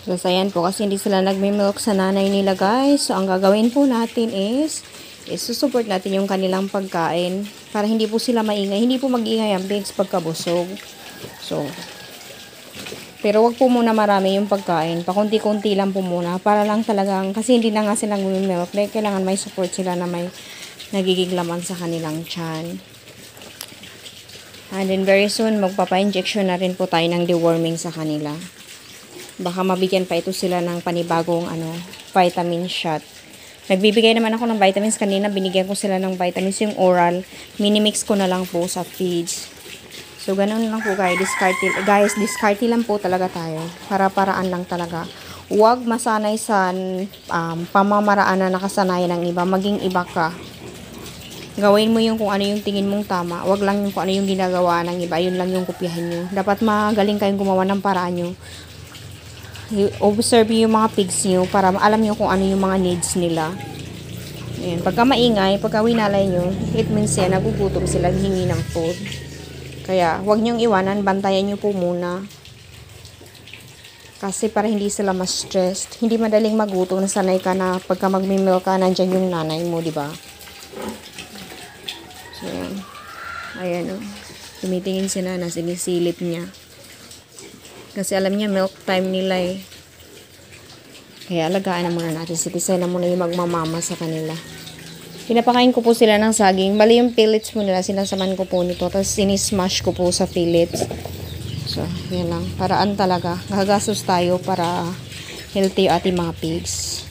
So, ayan po, kasi hindi sila nagme-milk sa nanay nila, guys. So, ang gagawin po natin is susupport natin yung kanilang pagkain para hindi po sila maingay. Hindi po mag-ingay ang pigs pagkabusog. So, pero wag po muna marami yung pagkain. Pakunti-kunti lang po muna. Para lang talagang, kasi hindi na nga silang milk. Like, kailangan may support sila na may nagiging laman sa kanilang tiyan. And then, very soon, magpapa-injection na rin po tayo ng deworming sa kanila. Baka mabigyan pa ito sila ng panibagong vitamin shot. Nagbibigay naman ako ng vitamins kanina. Binigyan ko sila ng vitamins. Yung oral, minimix ko na lang po sa feeds. So, ganun lang po guys. Discarte lang po talaga tayo. Para-paraan lang talaga. Huwag masanay sa pamamaraan na nakasanayan ng iba. Maging iba ka. Gawin mo yung kung ano yung tingin mong tama. Huwag lang yung kung ano yung ginagawa ng iba. Yun lang yung kopyahin nyo. Dapat magaling kayong gumawa ng paraan nyo. Observe yung mga pigs nyo para alam nyo kung ano yung mga needs nila. Ayan. Pagka maingay, pagka winalay nyo, it means yan, nagugutom sila, hingi ng food. Kaya, huwag nyong iwanan, bantayan nyo po muna. Kasi para hindi sila ma-stressed. Hindi madaling magutom, nasanay ka na pagka magmimilk ka, nandyan yung nanay mo, diba? So, ayan. Ayan, o. Tumitingin si Nana, sinisilip niya. Kasi alam niya, milk time nila eh. Kaya alagaan na muna natin. Sitisay na muna yung magmamama sa kanila. Pinapakain ko po sila ng saging. Bali yung pellets mo nila, sinasaman ko po nito. Tapos sinismash ko po sa pellets. So, yan lang. Paraan talaga. Nakagastos tayo para healthy yung ating mga pigs.